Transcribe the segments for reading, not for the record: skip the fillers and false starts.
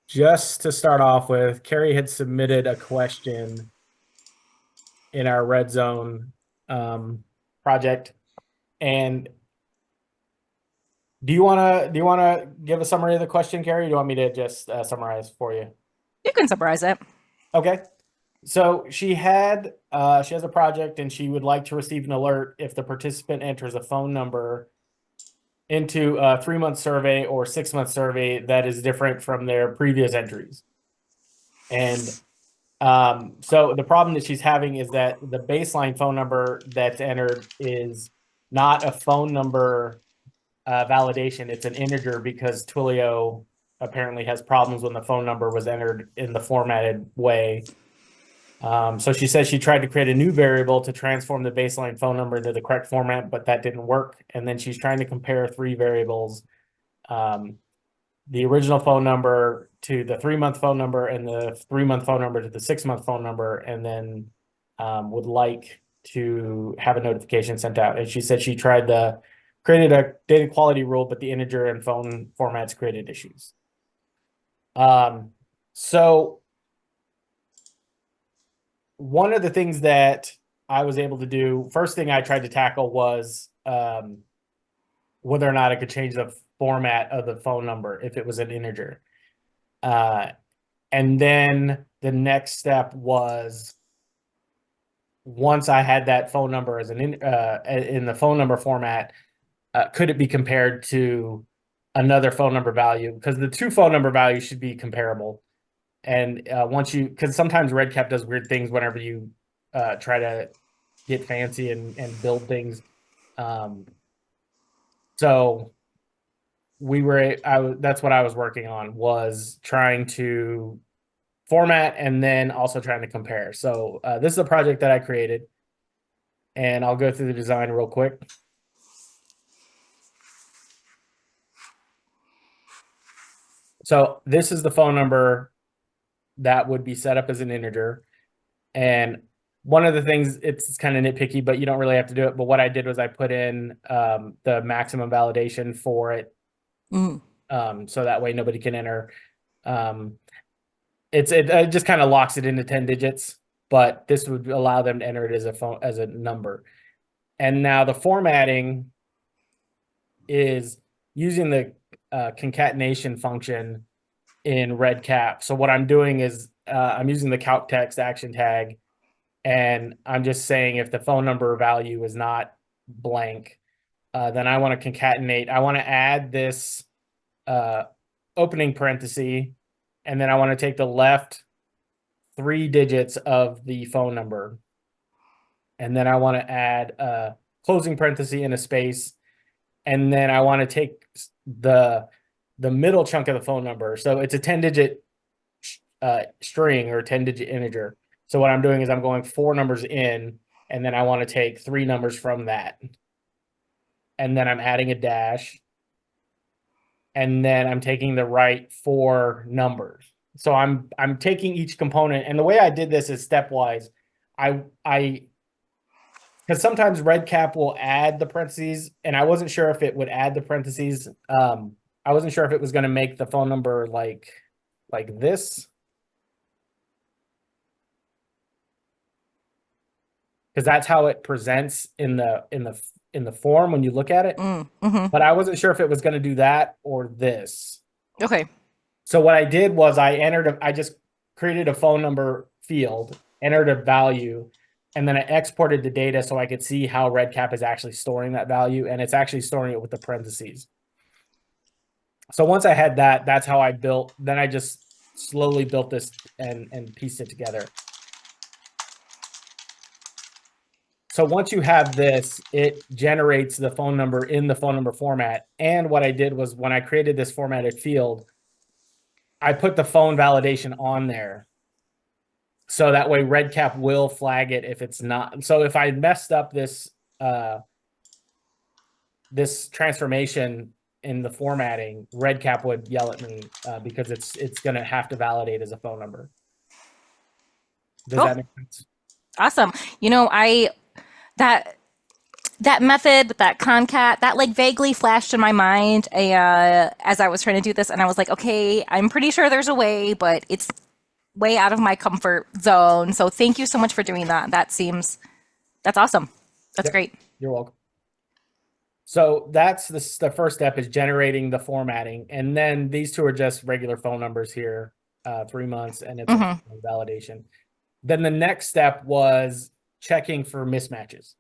just to start off with, Carrie had submitted a question in our red zone project. And do you wanna give a summary of the question, Carrie? Or do you want me to just summarize for you? You can summarize it. Okay. So she has a project and she would like to receive an alert if the participant enters a phone number into a 3-month survey or 6-month survey that is different from their previous entries. And so the problem that she's having is that the baseline phone number that's entered is not a phone number validation. It's an integer because Twilio apparently has problems when the phone number was entered in the formatted way. So she says she tried to create a new variable to transform the baseline phone number into the correct format, but that didn't work. And then she's trying to compare 3 variables, the original phone number to the 3-month phone number and the 3-month phone number to the 6-month phone number, and then would like to have a notification sent out. And she said she created a data quality rule, but the integer and phone formats created issues. So one of the things that I was able to do, first thing I tried to tackle was whether or not I could change the format of the phone number if it was an integer. And then the next step was, once I had that phone number as in the phone number format, could it be compared to another phone number value? Because the two phone number values should be comparable. And because sometimes REDCap does weird things whenever you try to get fancy and build things. So that's what I was working on, was trying to format and then also trying to compare. So this is a project that I created, and I'll go through the design real quick. So this is the phone number that would be set up as an integer. And one of the things, it's kind of nitpicky, but you don't really have to do it. But what I did was I put in the maximum validation for it. So that way nobody can enter. It just kind of locks it into 10 digits, but this would allow them to enter it as a number. And now the formatting is using the concatenation function in REDCap. So what I'm doing is I'm using the calc text action tag, and I'm just saying if the phone number value is not blank, then I want to concatenate. I want to add this opening parenthesis, and then I want to take the left 3 digits of the phone number. And then I want to add a closing parenthesis and a space. And then I want to take the middle chunk of the phone number. So it's a 10-digit string or 10-digit integer. So what I'm doing is I'm going 4 numbers in, and then I want to take 3 numbers from that. And then I'm adding a dash. And then I'm taking the right 4 numbers. So I'm taking each component, and the way I did this is stepwise. Because sometimes REDCap will add the parentheses, and I wasn't sure if it would add the parentheses. I wasn't sure if it was going to make the phone number like this, because that's how it presents in the form when you look at it. But I wasn't sure if it was going to do that or this. Okay. So what I did was I just created a phone number field, entered a value, and then I exported the data so I could see how REDCap is actually storing that value, and it's actually storing it with the parentheses. So once I had that, that's how I built. Then I just slowly built this and pieced it together. So once you have this, it generates the phone number in the phone number format. And what I did was, when I created this formatted field, I put the phone validation on there. So that way REDCap will flag it if it's not. So if I messed up this this transformation in the formatting, REDCap would yell at me because it's going to have to validate as a phone number. Does Cool. that make sense? Awesome. You know, that that method with that concat, that like vaguely flashed in my mind as I was trying to do this, and I was like, okay, I'm pretty sure there's a way, but it's way out of my comfort zone. So thank you so much for doing that. That's awesome. That's Yep, great. you're welcome. So that's the first step is generating the formatting. And then these two are just regular phone numbers here, 3 months, and it's a Hmm. validation. Then the next step was checking for mismatches.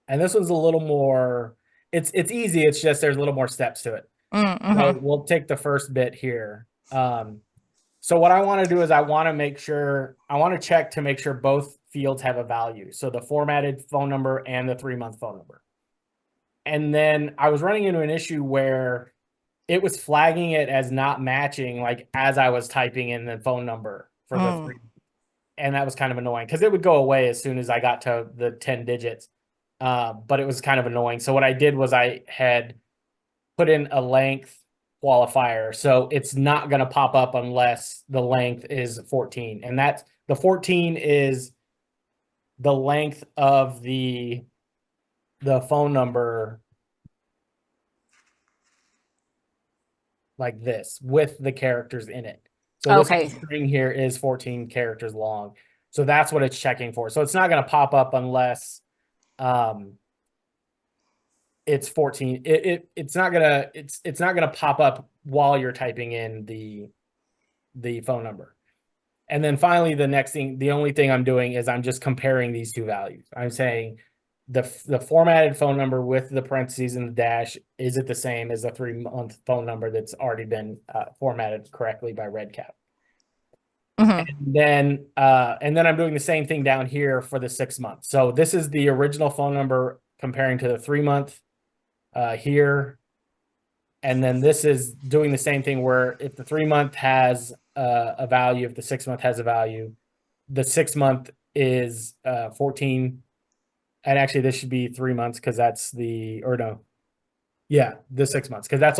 And this one's a little more, it's easy. It's just there's a little more steps to it. So Mm-hmm. we'll take the first bit here. So what I want to do is I want to check to make sure both fields have a value. So the formatted phone number and the 3-month phone number. And then I was running into an issue where it was flagging it as not matching, like as I was typing in the phone number for the Mm. three. And that was kind of annoying because it would go away as soon as I got to the 10 digits. But it was kind of annoying. So what I did was I had put in a length qualifier. So it's not going to pop up unless the length is 14. And that's the 14 is the length of the phone number like this with the characters in it. So this whole Okay. string here is 14 characters long. So that's what it's checking for. So it's not going to pop up unless um it's 14. It's not gonna pop up while you're typing in the phone number. And then finally, the only thing I'm doing is I'm just comparing these two values. I'm saying the formatted phone number with the parentheses and the dash, is it the same as the 3-month phone number that's already been formatted correctly by REDCap? Hmm. And then I'm doing the same thing down here for the 6 months. So this is the original phone number comparing to the 3-month here. And then this is doing the same thing where if the 3-month has a value, if the 6-month has a value, the 6-month is 14. And actually, this should be 3 months because that's or no, yeah, the 6 months because that's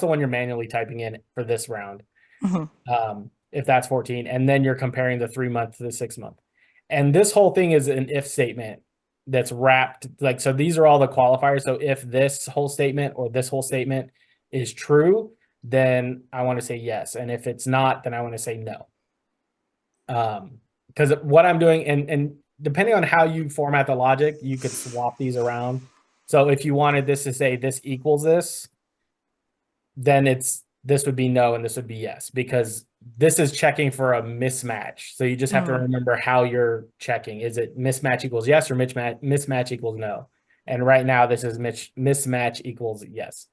the one you're manually typing in for this round. Hmm. If that's 14, and then you're comparing the 3-month to the 6-month. And this whole thing is an if statement that's wrapped like so. These are all the qualifiers. So if this whole statement or this whole statement is true, then I want to say yes, and if it's not, then I want to say no. Because what I'm doing, and depending on how you format the logic, you could swap these around. So if you wanted this to say this equals this, then this would be no and this would be yes, because this is checking for a mismatch. So you just have to Mm. remember how you're checking. Is it mismatch equals yes or mismatch equals no? And right now this is mismatch equals yes.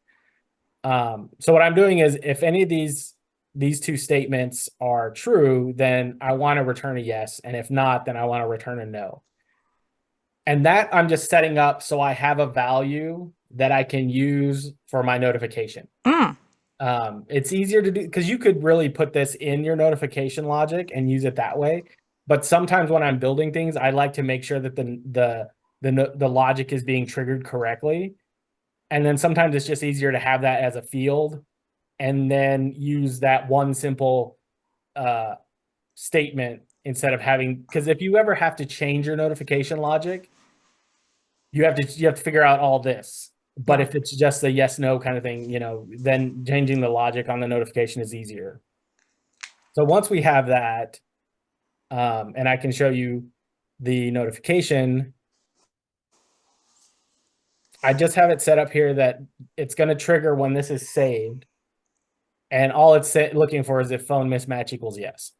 So what I'm doing is if any of these two statements are true, then I want to return a yes. And if not, then I want to return a no. And that I'm just setting up so I have a value that I can use for my notification. Mm. It's easier to do because you could really put this in your notification logic and use it that way. But sometimes when I'm building things, I like to make sure that the logic is being triggered correctly. And then sometimes it's just easier to have that as a field and then use that one simple uh, statement instead of having, because if you ever have to change your notification logic, you have to figure out all this. But Yeah. if it's just a yes no kind of thing, then changing the logic on the notification is easier. So once we have that, and I can show you the notification, I just have it set up here that it's going to trigger when this is saved. And all it's looking for is if phone mismatch equals yes.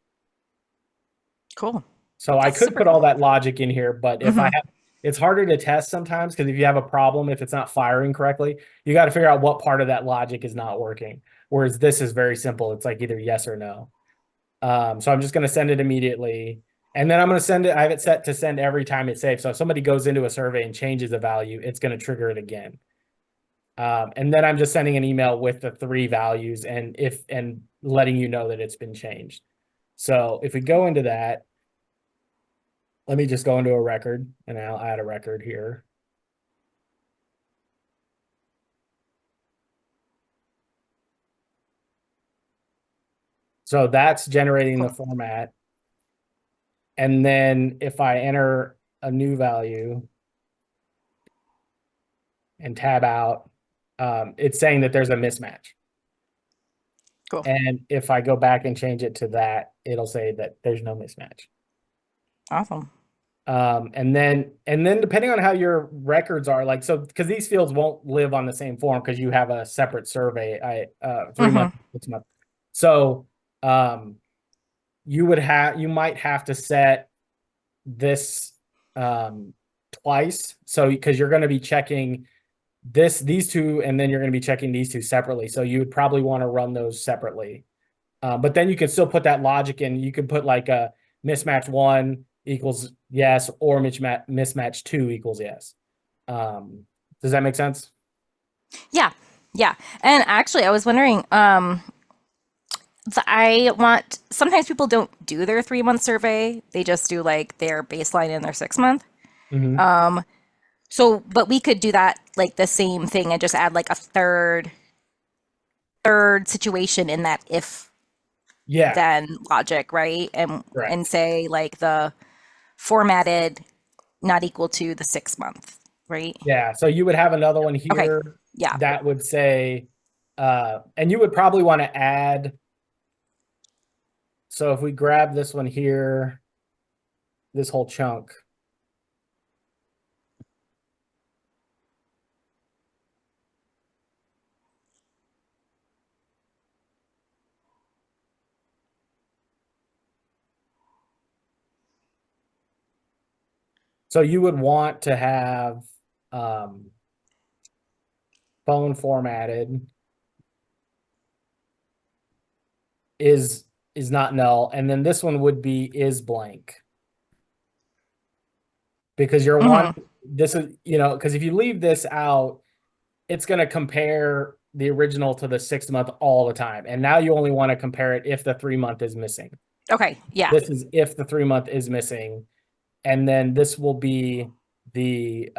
Cool. So I That's could super put all cool. that logic in here, but if I Hmm. have, it's harder to test sometimes because if you have a problem, if it's not firing correctly, you got to figure out what part of that logic is not working. Whereas this is very simple. It's like either yes or no. So I'm just going to send it immediately. And then I'm going to send it. I have it set to send every time it's saved. So if somebody goes into a survey and changes a value, it's going to trigger it again. And then I'm just sending an email with the 3 values and letting you know that it's been changed. So if we go into that, let me just go into a record and I'll add a record here. So that's generating the Cool. format. And then if I enter a new value, and tab out, it's saying that there's a mismatch. Cool. And if I go back and change it to that, it'll say that there's no mismatch. Awesome. And then depending on how your records are, like, so because these fields won't live on the same form because you have a separate survey, 3 month, 6 month. So you might have to set this twice. So because you're going to be checking these two, and then you're going to be checking these two separately. So you would probably want to run those separately. But then you can still put that logic in. You can put like a mismatch 1 equals yes, or mismatch 2 equals yes. Does that make sense? Yeah. Yeah. And actually, I was wondering, sometimes people don't do their 3 month survey. They just do like their baseline and their 6 month. Mm-hmm. So, but we could do that like the same thing and just add like a third situation in that if Yeah, then logic, right? And correct. say like the formatted not equal to the 6 month, right? Yeah, so you would have another one Okay. here Yeah. that would say, and you would probably want to add. So if we grab this one here, this whole chunk. So you would want to have um, phone formatted is not null, and then this one would be is blank, because you're Hmm. wanting, this is, because if you leave this out, it's going to compare the original to the 6 month all the time, and now you only want to compare it if the 3 month is missing. Okay. Yeah. This is if the 3 month is missing, and then this will be the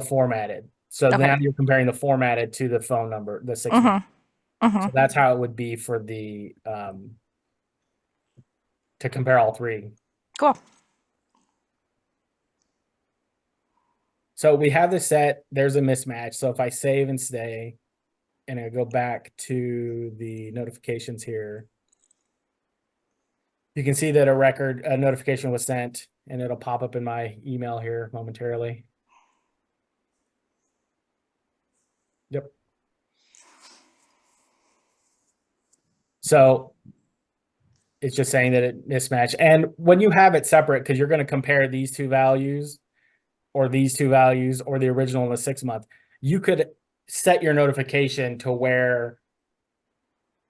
formatted. So now Okay. you're comparing the formatted to the phone number, the 6 month. Hmm. Hmm. So that's how it would be for the to compare all three. Cool. So we have this set, there's a mismatch. So if I save and stay, and I go back to the notifications here, you can see that a notification was sent, and it'll pop up in my email here momentarily. Yep. So it's just saying that it mismatched. And when you have it separate, because you're going to compare these two values, or these two values, or the original and the 6 month, you could set your notification to where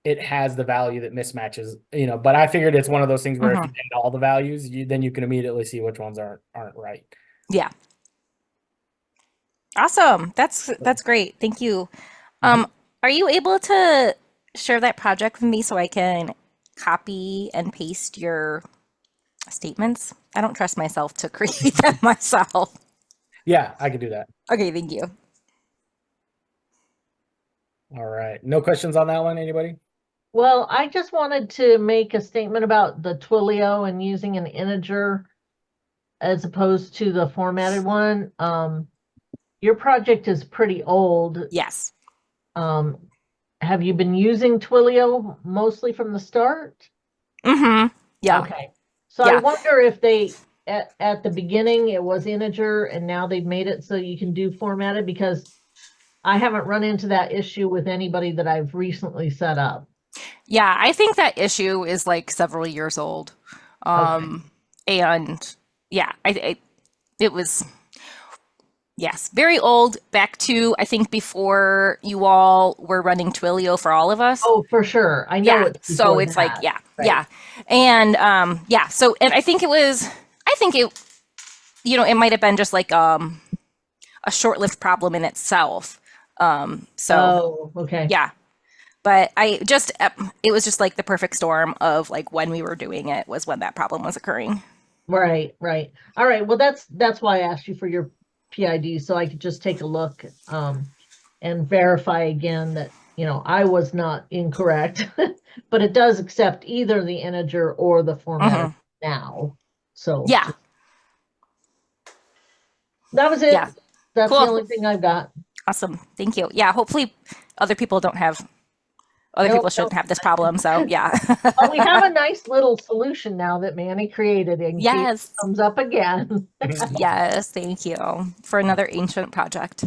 it has the value that mismatches, but I figured it's one of those things where if Hmm. you get all the values, then you can immediately see which ones aren't right. Yeah. Awesome. That's great. Thank you. Mhm. Are you able to share that project with me so I can copy and paste your statements? I don't trust myself to create them myself. Yeah, I could do that. Okay, thank you. All right. No questions on that one, anybody? Well, I just wanted to make a statement about the Twilio and using an integer as opposed to the formatted one. Your project is pretty old. Yes. Have you been using Twilio mostly from the start? Mm-hmm. Yeah. Okay. So I Yeah. wonder if they at the beginning it was integer and now they've made it so you can do formatted, because I haven't run into that issue with anybody that I've recently set up. Yeah, I think that issue is like several years old. Okay. And yeah, it was, yes, very old, back to I think before you all were running Twilio for all of us. Oh, for sure. I know Yeah. it's So before it's like, that. yeah, Right. yeah. And yeah, so and I think it it might have been just like a short-lived problem in itself. So Oh, okay. yeah. But it was just like the perfect storm of like when we were doing it was when that problem was occurring. Right, right. All right. Well, that's why I asked you for your PID, so I could just take a look and verify again that, I was not incorrect. But it does accept either the integer or the formatted Hmm. now. So Yeah. just That was it. Yeah. That's Cool. the only thing I've got. Awesome. Thank you. Yeah, hopefully other people Nope, shouldn't nope. have this problem. So yeah. Well, we have a nice little solution now that Manny created in case Yes. it comes up again. Yes. Thank you for another ancient project.